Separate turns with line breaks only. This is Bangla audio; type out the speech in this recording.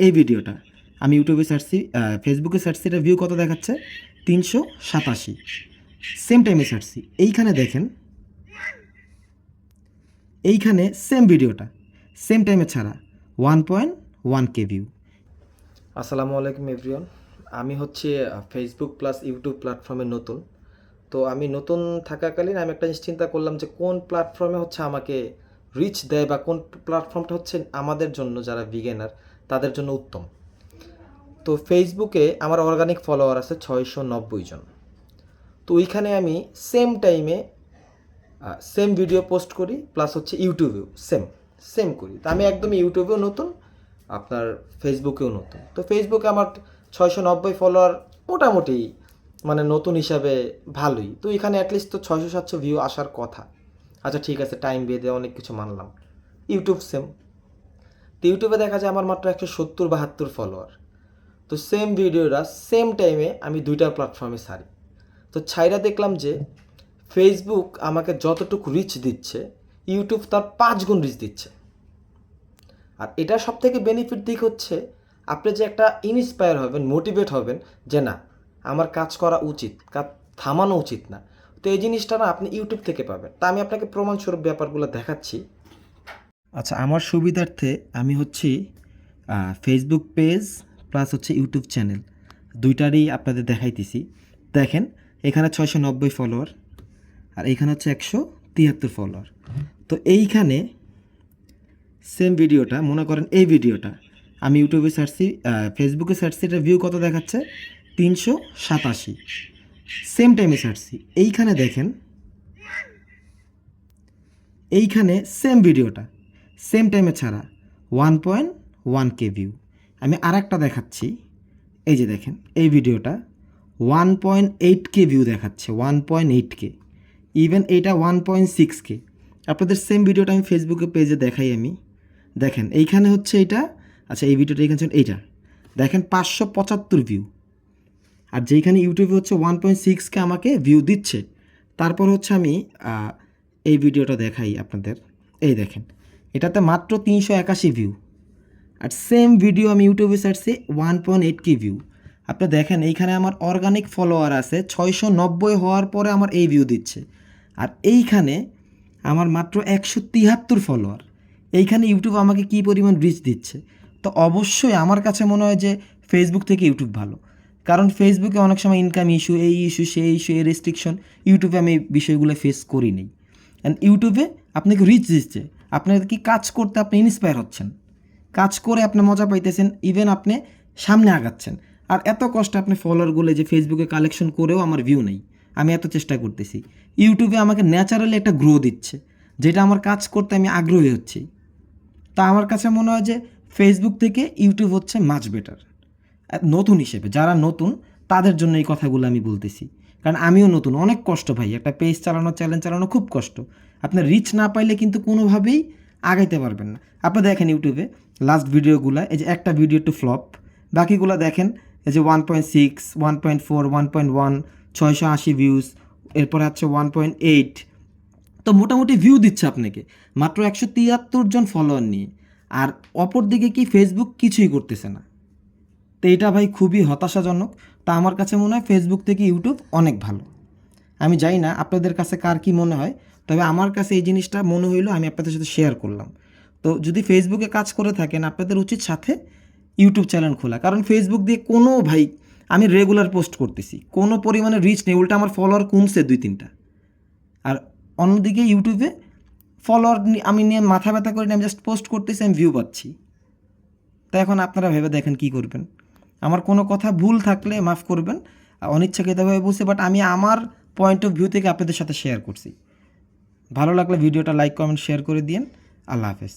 এই ভিডিওটা আমি ইউটিউবে সার্চছি, ফেসবুকে সার্চছি, এটা ভিউ কত দেখাচ্ছে 387। সেম টাইমে সার্চছি, এইখানে দেখেন, এইখানে সেম ভিডিওটা সেম টাইমে ছাড়া 1.1K ভিউ।
আসসালামু আলাইকুম এভরিওয়ান। আমি হচ্ছে ফেসবুক প্লাস ইউটিউব প্ল্যাটফর্মে নতুন। তো আমি নতুন থাকাকালীন আমি একটা জিনিস চিন্তা করলাম যে কোন প্ল্যাটফর্মে হচ্ছে আমাকে রিচ দেয় বা কোন প্ল্যাটফর্মটা হচ্ছে আমাদের জন্য যারা বিগিনার তাদের জন্য উত্তম। তো ফেসবুকে আমার অর্গানিক ফলোয়ার আছে 690 জন। তো ওইখানে আমি সেম টাইমে সেম ভিডিও পোস্ট করি, প্লাস হচ্ছে ইউটিউবেও সেম করি। তো আমি একদমই ইউটিউবেও নতুন, আপনার ফেসবুকেও নতুন। তো ফেসবুকে আমার 690 ফলোয়ার মোটামুটি মানে নতুন হিসাবে ভালোই। তো এখানে অ্যাটলিস্ট তো 600-700 ভিউ আসার কথা। আচ্ছা ঠিক আছে, টাইম বেঁধে অনেক কিছু মানলাম। YouTube same. তো ইউটিউবে দেখা যায় আমার মাত্র 170-72 ফলোয়ার। তো সেম ভিডিওটা সেম টাইমে আমি দুইটা প্ল্যাটফর্মে ছাড়ি। তো ছাইরা দেখলাম যে ফেসবুক আমাকে যতটুকু রিচ দিচ্ছে, ইউটিউব তার 5 গুণ রিচ দিচ্ছে। আর এটা সব থেকে বেনিফিট দিক হচ্ছে আপনি যে একটা ইন্সপায়ার হবেন, মোটিভেট হবেন যে না আমার কাজ করা উচিত, কাজ থামানো উচিত না। তো এই জিনিসটা না আপনি ইউটিউব থেকে পাবেন। তা আমি আপনাকে প্রমাণস্বরূপ ব্যাপারগুলো দেখাচ্ছি।
আচ্ছা, আমার সুবিধার্থে আমি হচ্ছি ফেসবুক পেজ প্লাস হচ্ছে ইউটিউব চ্যানেল দুইটারই আপনাদের দেখাইতেছি। দেখেন, এখানে 690 ফলোয়ার আর এইখানে হচ্ছে 173 ফলোয়ার। তো এইখানে সেম ভিডিওটা, মনে করেন এই ভিডিওটা আমি ইউটিউবে সার্চছি, ফেসবুকে সার্চছি, এটা ভিউ কত দেখাচ্ছে 387। সেম টাইমে সার্চছি, এইখানে দেখেন, এইখানে সেম ভিডিওটা সেম টাইমে ছাড়া 1.1K ভিউ। আমি আর একটা দেখাচ্ছি, এই যে দেখেন এই ভিডিওটা 1.8K ভিউ দেখাচ্ছে, 1.8K, ইভেন এইটা 1.6K। আপনাদের সেম ভিডিওটা আমি ফেসবুকে পেজে দেখাই। আমি দেখেন এইখানে হচ্ছে এইটা, আচ্ছা এই ভিডিওটা এখানে এইটা দেখেন 575 ভিউ। আর যেইখানে ইউটিউবে হচ্ছে 1.6K আমাকে ভিউ দিচ্ছে। তারপর হচ্ছে আমি এই ভিডিওটা দেখাই আপনাদের, এই দেখেন এটাতে মাত্র 381 ভিউ। আর সেম ভিডিও আমি ইউটিউবে সার্চছি 1.8K ভিউ। আপনি দেখেন এইখানে আমার অর্গানিক ফলোয়ার আছে 690 হওয়ার পরে আমার এই ভিউ দিচ্ছে। আর এইখানে আমার মাত্র 173 ফলোয়ার। এইখানে ইউটিউব আমাকে কী পরিমাণ রিচ দিচ্ছে। তো অবশ্যই আমার কাছে মনে হয় যে ফেসবুক থেকে ইউটিউব ভালো। কারণ ফেসবুকে অনেক সময় ইনকাম ইস্যু, এই ইস্যু, সেই ইস্যু, এই রেস্ট্রিকশন, ইউটিউবে আমি এই বিষয়গুলো ফেস করি নেই। অ্যান্ড ইউটিউবে আপনাকে রিচ দিচ্ছে, আপনার কি কাজ করতে আপনি ইন্সপায়ার হচ্ছেন, কাজ করে আপনি মজা পাইতেছেন, ইভেন আপনি সামনে আগাচ্ছেন। আর এত কষ্ট আপনি ফলোয়ারগুলো যে ফেসবুকে কালেকশন করেও আমার ভিউ নেই, আমি এত চেষ্টা করতেছি। ইউটিউবে আমাকে ন্যাচারালি একটা গ্রো দিচ্ছে, যেটা আমার কাজ করতে আমি আগ্রহী হচ্ছি। তা আমার কাছে মনে হয় যে ফেসবুক থেকে ইউটিউব হচ্ছে মাচ বেটার। নতুন হিসেবে যারা নতুন তাদের জন্য এই কথাগুলো আমি বলতেছি, কারণ আমিও নতুন। অনেক কষ্ট ভাই, একটা পেজ চালানো, চ্যানেল চালানো খুব কষ্ট। আপনার রিচ না পাইলে কিন্তু কোনোভাবেই আগাইতে পারবেন না। আপনি দেখেন ইউটিউবে লাস্ট ভিডিওগুলো, এই যে একটা ভিডিও একটু ফ্লপ, বাকিগুলো দেখেন এই যে 1.6, 1.4, 1.1, 680 ভিউজ, এরপরে হচ্ছে 1.8। তো মোটামুটি ভিউ দিচ্ছে আপনাকে মাত্র 173 জন ফলোয়ার নিয়ে। আর অপর দিকে কি ফেসবুক কিছুই করতেছে না। তো এটা ভাই খুবই হতাশাজনক। তা আমার কাছে মনে হয় ফেসবুক থেকে ইউটিউব অনেক ভালো। আমি জানি না আপনাদের কাছে কার কী মনে হয়, তবে আমার কাছে এই জিনিসটা মনে হইলো, আমি আপনাদের সাথে শেয়ার করলাম। তো যদি ফেসবুকে কাজ করে থাকেন, আপনাদের উচিত সাথে ইউটিউব চ্যানেল খোলা। কারণ ফেসবুক দিয়ে কোনো ভাই, আমি রেগুলার পোস্ট করতেছি, কোনো পরিমাণে রিচ নেই, উল্টা আমার ফলোয়ার কমছে 2-3টা। আর অন্যদিকে ইউটিউবে ফলোয়ার আমি নিয়ে মাথা ব্যথা করি না, আমি জাস্ট পোস্ট করতেছি, আমি ভিউ পাচ্ছি। তো এখন আপনারা ভেবে দেখেন কী করবেন। আমার কোনো কথা ভুল থাকলে মাফ করবেন, অনিচ্ছাকৃতভাবে বলছি, বাট আমি আমার পয়েন্ট অফ ভিউ থেকে আপনাদের সাথে শেয়ার করছি। ভালো লাগলে ভিডিওটা লাইক, কমেন্ট, শেয়ার করে দিন। আল্লাহ হাফেজ।